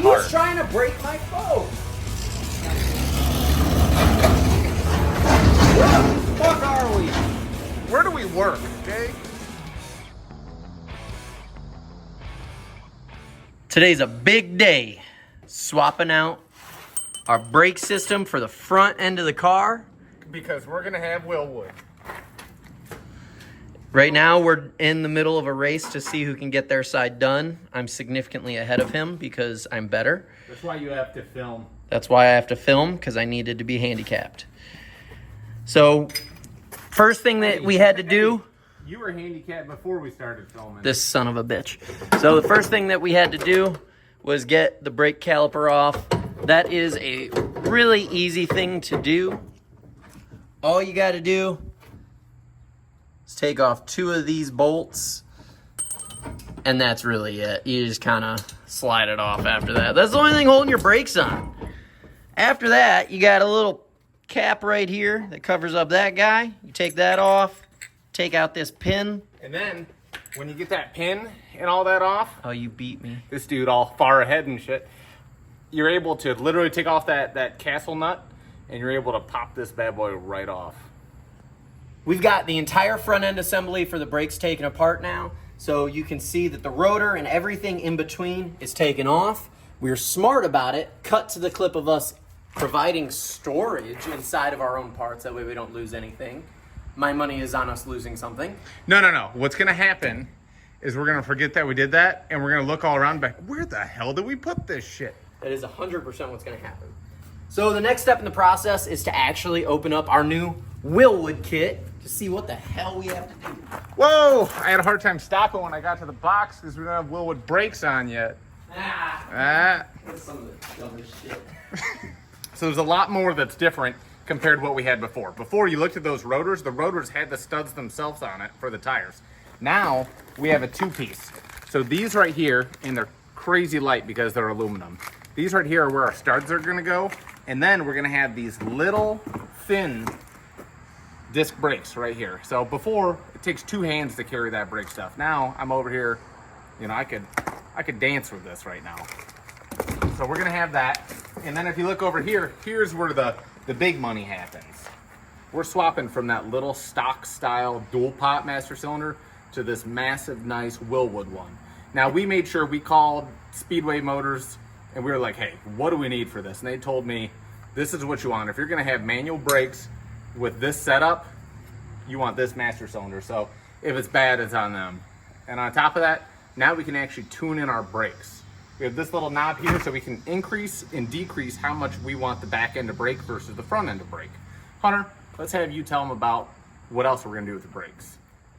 hard. He's trying to break my phone. Where the fuck are we? Where do we work, okay? Today's a big day. Swapping out our brake system for the front end of the car. Because we're gonna have Wilwood. Right now, we're in the middle of a race to see who can get their side done. I'm significantly ahead of him because I'm better. That's why you have to film. That's why I have to film, because I needed to be handicapped. So, first thing that we had to do... You were handicapped before we started filming. This son of a bitch. So the first thing that we had to do was get the brake caliper off. That is a really easy thing to do. All you got to do is take off 2 of these bolts, and that's really it. You just kind of slide it off after that. That's the only thing holding your brakes on. After that, you got a little cap right here that covers up that guy. You take that off, take out this pin. And then, when you get that pin and all that off... Oh, you beat me. This dude all far ahead and shit. You're able to literally take off that castle nut, and you're able to pop this bad boy right off. We've got the entire front end assembly for the brakes taken apart now. So you can see that the rotor and everything in between is taken off. We're smart about it. Cut to the clip of us providing storage inside of our own parts. That way we don't lose anything. My money is on us losing something. No. What's going to happen is we're going to forget that we did that, and we're going to look all around back, where the hell did we put this shit? That is 100% what's going to happen. So the next step in the process is to actually open up our new Wilwood kit to see what the hell we have to do. Whoa! I had a hard time stopping when I got to the box because we don't have Wilwood brakes on yet. That's some of the dumbest shit. So there's a lot more that's different compared to what we had before. Before, you looked at those rotors, the rotors had the studs themselves on it for the tires. Now, we have a 2-piece. So these right here, and they're crazy light because they're aluminum. These right here are where our studs are gonna go, and then we're gonna have these little thin disc brakes right here. So before, it takes 2 hands to carry that brake stuff. Now, I'm over here, you know, I could dance with this right now. So we're gonna have that. And then if you look over here, here's where the big money happens. We're swapping from that little stock style dual pot master cylinder to this massive, nice Wilwood one. Now we made sure we called Speedway Motors and we were like, hey, what do we need for this? And they told me, this is what you want. If you're gonna have manual brakes with this setup, you want this master cylinder. So if it's bad, it's on them. And on top of that, now we can actually tune in our brakes. We have this little knob here so we can increase and decrease how much we want the back end to brake versus the front end to brake. Hunter, let's have you tell them about what else we're gonna do with the brakes.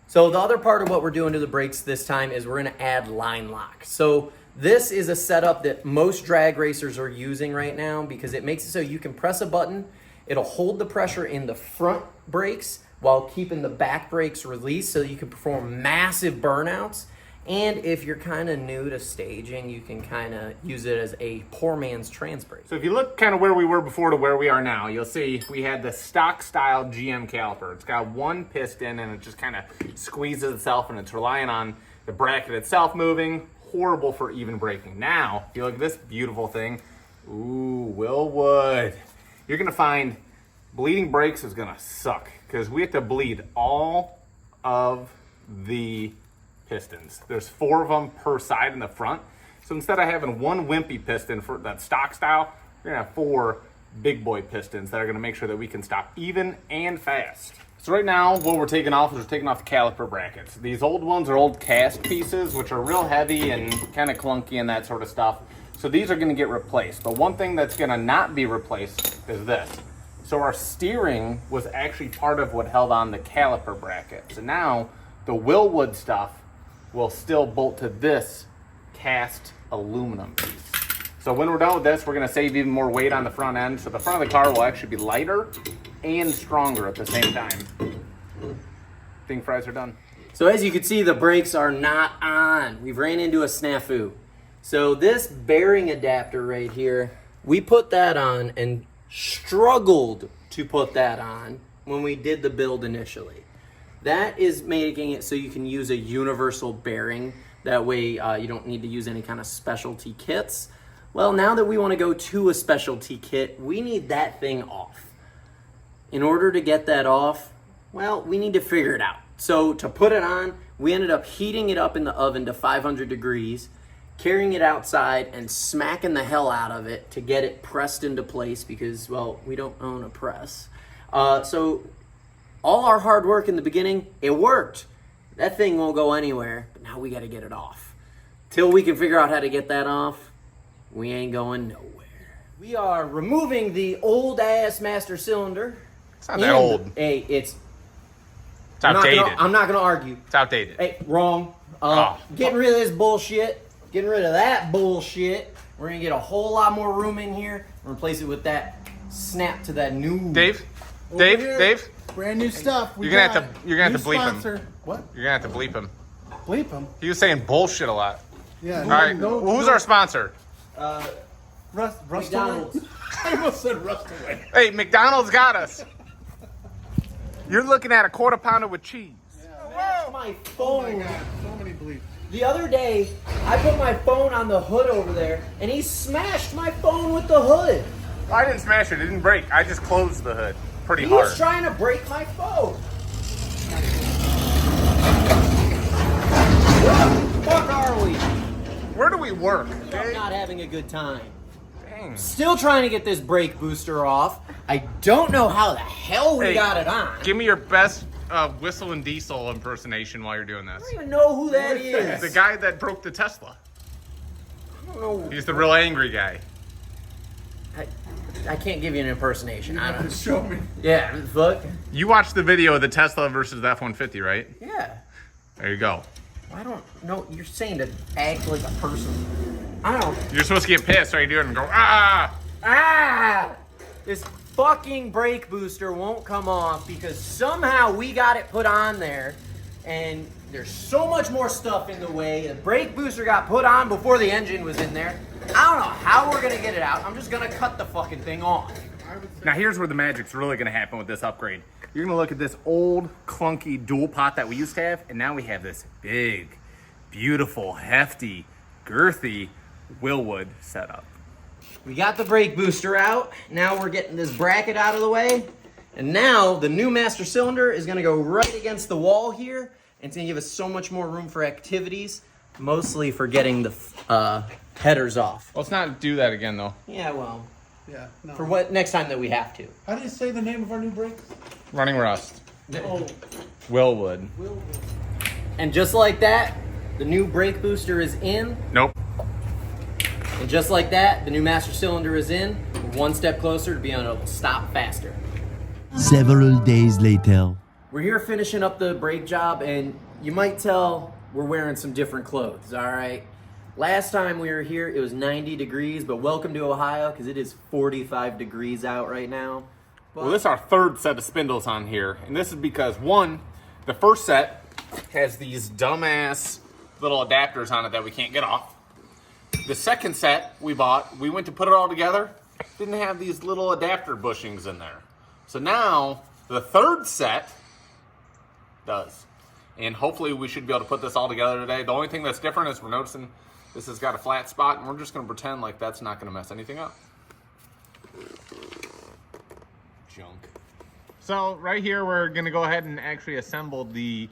So the other part of what we're doing to the brakes this time is we're gonna add line lock. So this is a setup that most drag racers are using right now because it makes it so you can press a button, it'll hold the pressure in the front brakes while keeping the back brakes released so you can perform massive burnouts. And if you're kind of new to staging, you can kind of use it as a poor man's trans brake. So if you look kind of where we were before to where we are now, you'll see we had the stock style GM caliper. It's got 1 piston and it just kind of squeezes itself and it's relying on the bracket itself moving. Horrible for even braking. Now, if you look at this beautiful thing, ooh, Wilwood. You're gonna find bleeding brakes is gonna suck because we have to bleed all of the pistons. There's 4 of them per side in the front. So instead of having 1 wimpy piston for that stock style, we're gonna have 4 big boy pistons that are gonna make sure that we can stop even and fast. So right now, what we're taking off is we're taking off the caliper brackets. These old ones are old cast pieces, which are real heavy and kind of clunky and that sort of stuff. So these are gonna get replaced. But one thing that's gonna not be replaced is this. So our steering was actually part of what held on the caliper bracket. So now the Wilwood stuff will still bolt to this cast aluminum piece. So when we're done with this, we're gonna save even more weight on the front end. So the front of the car will actually be lighter and stronger at the same time. Think fries are done. So as you can see, the brakes are not on. We've ran into a snafu. So this bearing adapter right here, we put that on and struggled to put that on when we did the build initially. That is making it so you can use a universal bearing. That way you don't need to use any kind of specialty kits. Well, now that we want to go to a specialty kit, we need that thing off. In order to get that off, well, we need to figure it out. So to put it on, we ended up heating it up in the oven to 500 degrees, carrying it outside and smacking the hell out of it to get it pressed into place because, well, we don't own a press. So all our hard work in the beginning, it worked. That thing won't go anywhere, but now we got to get it off. Till we can figure out how to get that off, we ain't going nowhere. We are removing the old ass master cylinder. It's not that old. Hey, it's outdated. I'm not gonna argue. It's outdated. Hey, wrong. Getting rid of this bullshit. Getting rid of that bullshit. We're gonna get a whole lot more room in here. Replace it with that snap to that new. Dave. Brand new stuff. You're gonna have to bleep sponsor. him. What? You're gonna have to bleep him. Bleep him? He was saying bullshit a lot. Yeah. All right. Who's our sponsor? Rust McDonald's. I almost said Rust away. Hey, McDonald's got us. You're looking at a quarter pounder with cheese. Smash my Oh my phone. God. So many bleeps. The other day, I put my phone on the hood over there, and he smashed my phone with the hood. I didn't smash it. It didn't break. I just closed the hood pretty He hard. was trying to break my phone. Where the fuck are we? Where do we work? I'm not having a good time. Dang. Still trying to get this brake booster off. I don't know how the hell we Hey, got it on. Give me your best Whistle and Diesel impersonation while you're doing this. I don't even know who that is. The guy that broke the Tesla. I don't know. He's the real angry guy. I can't give you an impersonation. I don't. Show me. Yeah, fuck. You watched the video of the Tesla versus the F-150, right? Yeah. There you go. I don't know. You're saying to act like a person. I don't. You're supposed to get pissed, right? You do it and go, ah! Ah! This fucking brake booster won't come off because somehow we got it put on there and there's so much more stuff in the way. The brake booster got put on before the engine was in there. I don't know how we're gonna get it out. I'm just gonna cut the fucking thing off. Now here's where the magic's really gonna happen with this upgrade. You're gonna look at this old, clunky dual pot that we used to have, and now we have this big, beautiful, hefty, girthy Wilwood setup. We got the brake booster out. Now we're getting this bracket out of the way. And now the new master cylinder is gonna go right against the wall here. And it's gonna give us so much more room for activities, mostly for getting the headers off. Let's not do that again, though. Yeah, well, Yeah. No. for what next time that we have to. How do you say the name of our new brakes? Running Rust. Oh, Wilwood. And just like that, the new brake booster is in. Nope. And just like that, the new master cylinder is in. We're one step closer to being able to stop faster. Several days later. We're here finishing up the brake job, and you might tell we're wearing some different clothes, all right? Last time we were here, it was 90 degrees, but welcome to Ohio, because it is 45 degrees out right now. But Well, this is our third set of spindles on here, and this is because, one, the first set has these dumbass little adapters on it that we can't get off. The second set we bought, we went to put it all together, didn't have these little adapter bushings in there. So now, the third set does. And hopefully we should be able to put this all together today. The only thing that's different is we're noticing this has got a flat spot, and we're just going to pretend like that's not going to mess anything up. Junk. So right here, we're going to go ahead and actually assemble the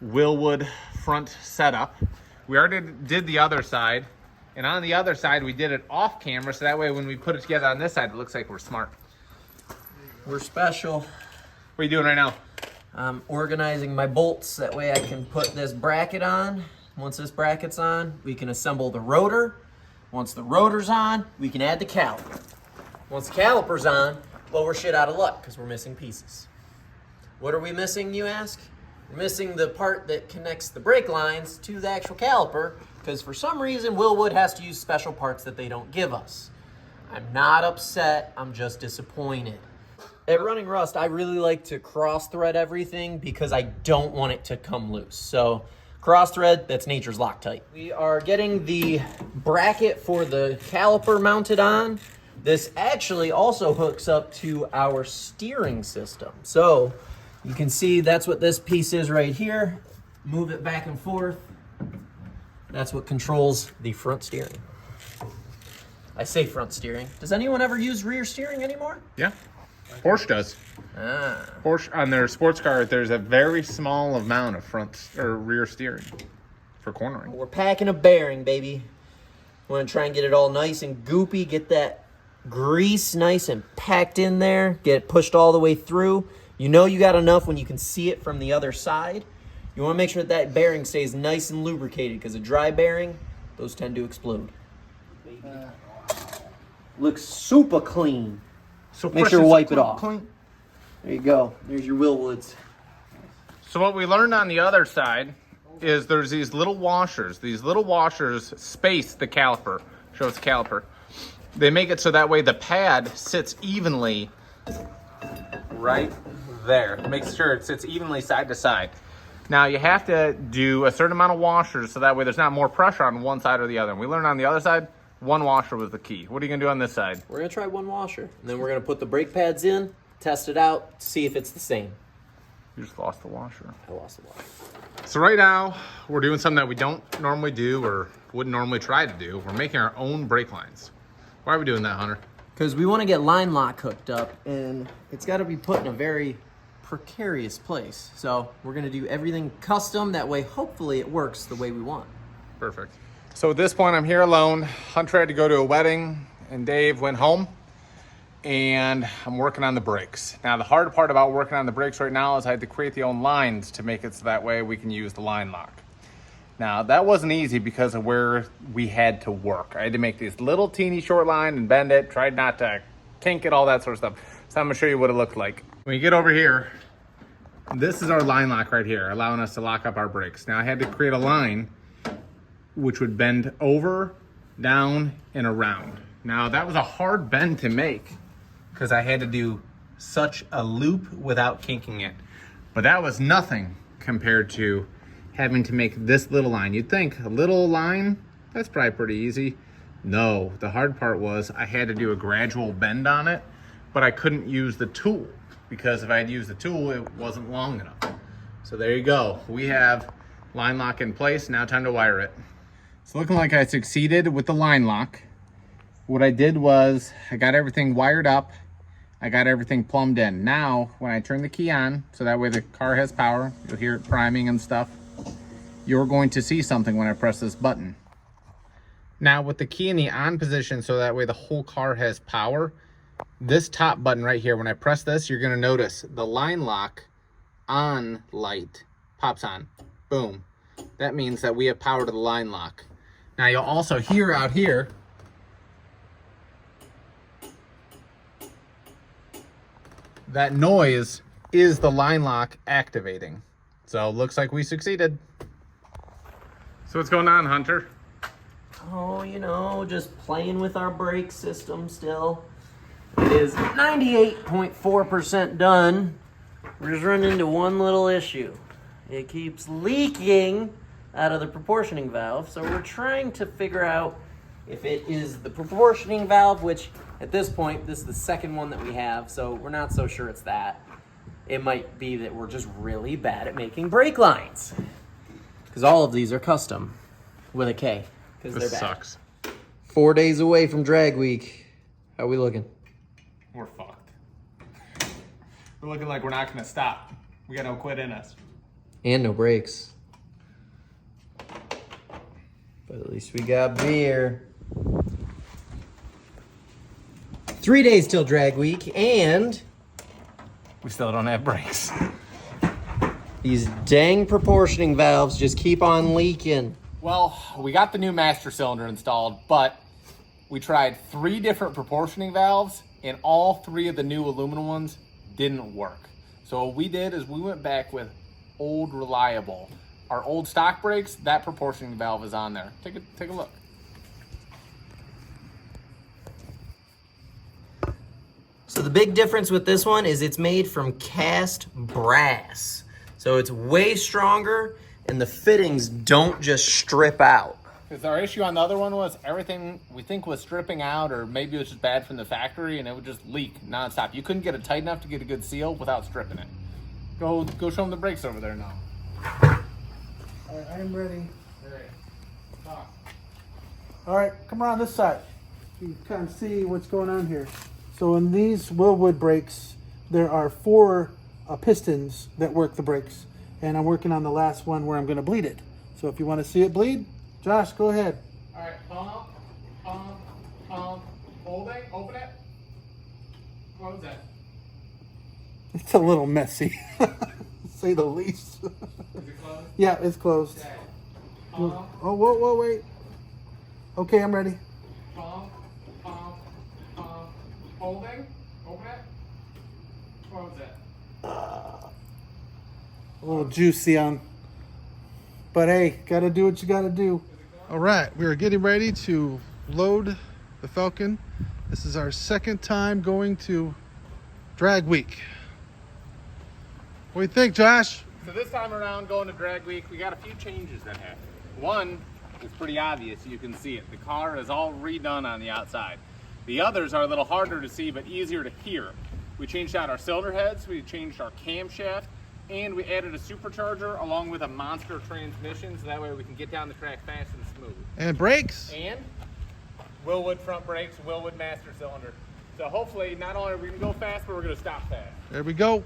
Wilwood front setup. We already did the other side, and on the other side, we did it off camera, so that way when we put it together on this side, it looks like we're smart. we're special. What are you doing right now? I'm organizing my bolts, that way I can put this bracket on. Once this bracket's on, we can assemble the rotor. Once the rotor's on, we can add the caliper. Once the caliper's on, well, we're shit out of luck because we're missing pieces. What are we missing, you ask? We're missing the part that connects the brake lines to the actual caliper because for some reason, Wilwood has to use special parts that they don't give us. I'm not upset, I'm just disappointed. At Running Rust, I really like to cross thread everything because I don't want it to come loose. So cross thread, that's nature's Loctite. We are getting the bracket for the caliper mounted on. This actually also hooks up to our steering system. So you can see that's what this piece is right here. Move it back and forth. That's what controls the front steering. I say front steering. Does anyone ever use rear steering anymore? Yeah, Porsche does. Porsche on their sports car, there's a very small amount of front or rear steering for cornering. We're packing a bearing, baby. Want to try and get it all nice and goopy, get that grease nice and packed in there, get it pushed all the way through. You know you got enough when you can see it from the other side. You want to make sure that bearing stays nice and lubricated, because a dry bearing, those tend to explode. Looks super clean. So Make sure to wipe it off. There you go. There's your Wilwoods. So what we learned on the other side is there's these little washers. These little washers space the caliper. Show us the caliper. They make it so that way the pad sits evenly right there. Makes sure it sits evenly side to side. Now you have to do a certain amount of washers so that way there's not more pressure on one side or the other. And we learned on the other side, one washer was the key. What are you gonna do on this side? We're gonna try one washer, and then we're gonna put the brake pads in, test it out, see if it's the same. You just lost the washer. I lost the washer. So right now, we're doing something that we don't normally do or wouldn't normally try to do. We're making our own brake lines. Why are we doing that, Hunter? Because we want to get line lock hooked up, and it's got to be put in a very precarious place. So we're going to do everything custom. That way, hopefully, it works the way we want. Perfect. So at this point, I'm here alone. Hunter had to go to a wedding, and Dave went home. And I'm working on the brakes. Now, the hard part about working on the brakes right now is I had to create the own lines to make it so that way we can use the line lock. Now, that wasn't easy because of where we had to work. I had to make this little teeny short line and bend it, tried not to kink it, all that sort of stuff. So I'm gonna show you what it looked like. When you get over here, this is our line lock right here, allowing us to lock up our brakes. Now, I had to create a line which would bend over, down, and around. Now, that was a hard bend to make because I had to do such a loop without kinking it. But that was nothing compared to having to make this little line. You'd think a little line, that's probably pretty easy. No, the hard part was I had to do a gradual bend on it, but I couldn't use the tool because if I had used the tool, it wasn't long enough. So there you go. We have line lock in place. Now time to wire it. It's looking like I succeeded with the line lock. What I did was I got everything wired up. I got everything plumbed in. Now, when I turn the key on, so that way the car has power, you'll hear it priming and stuff, you're going to see something when I press this button. Now, with the key in the on position, so that way the whole car has power, this top button right here, when I press this, you're gonna notice the line lock on light pops on. Boom. That means that we have power to the line lock. Now, you'll also hear out here, that noise is the line lock activating. So looks like we succeeded. So what's going on, Hunter? Oh, you know, just playing with our brake system still. It is 98.4% done. We're just running into one little issue. It keeps leaking out of the proportioning valve, so we're trying to figure out if it is the proportioning valve, which at this point, this is the second one that we have, so we're not so sure it's that. It might be that we're just really bad at making brake lines. Because all of these are custom with a K. Because they're This bad. sucks. 4 days away from drag week. How we looking? We're fucked. We're looking like we're not gonna stop. We got no quit in us. And no brakes. But at least we got beer. 3 days till drag week, and We still don't have brakes. these dang proportioning valves just keep on leaking. Well, we got the new master cylinder installed, but we tried 3 different proportioning valves, and all 3 of the new aluminum ones didn't work. So what we did is we went back with old reliable. Our old stock brakes, that proportioning valve is on there. Take a look. So the big difference with this one is it's made from cast brass. So it's way stronger, and the fittings don't just strip out. Because our issue on the other one was everything we think was stripping out, or maybe it was just bad from the factory, and it would just leak nonstop. You couldn't get it tight enough to get a good seal without stripping it. Go show them the brakes over there now. All right, I am ready. All right, come around this side. you kind of see what's going on here. So in these Wilwood brakes, there are 4 pistons that work the brakes. And I'm working on the last one where I'm going to bleed it. So if you want to see it bleed, Josh, go ahead. All right, pump, holding, open it. Close it. It's a little messy, say the least. Is it closed? Yeah, it's closed. Okay. Oh, whoa, wait. Okay, I'm ready. Pump, holding, open it. Close it. A little juicy on, but hey, gotta do what you gotta do. All right, we are getting ready to load the Falcon. This is our second time going to drag week. What do you think, Josh? So this time around, going to drag week, we got a few changes that happened. One is pretty obvious, you can see it. The car is all redone on the outside. The others are a little harder to see, but easier to hear. We changed out our cylinder heads, we changed our camshaft, and we added a supercharger along with a monster transmission, so that way we can get down the track fast and smooth. And brakes. And Wilwood front brakes, Wilwood master cylinder. So hopefully not only are we gonna go fast, but we're gonna stop fast. There we go.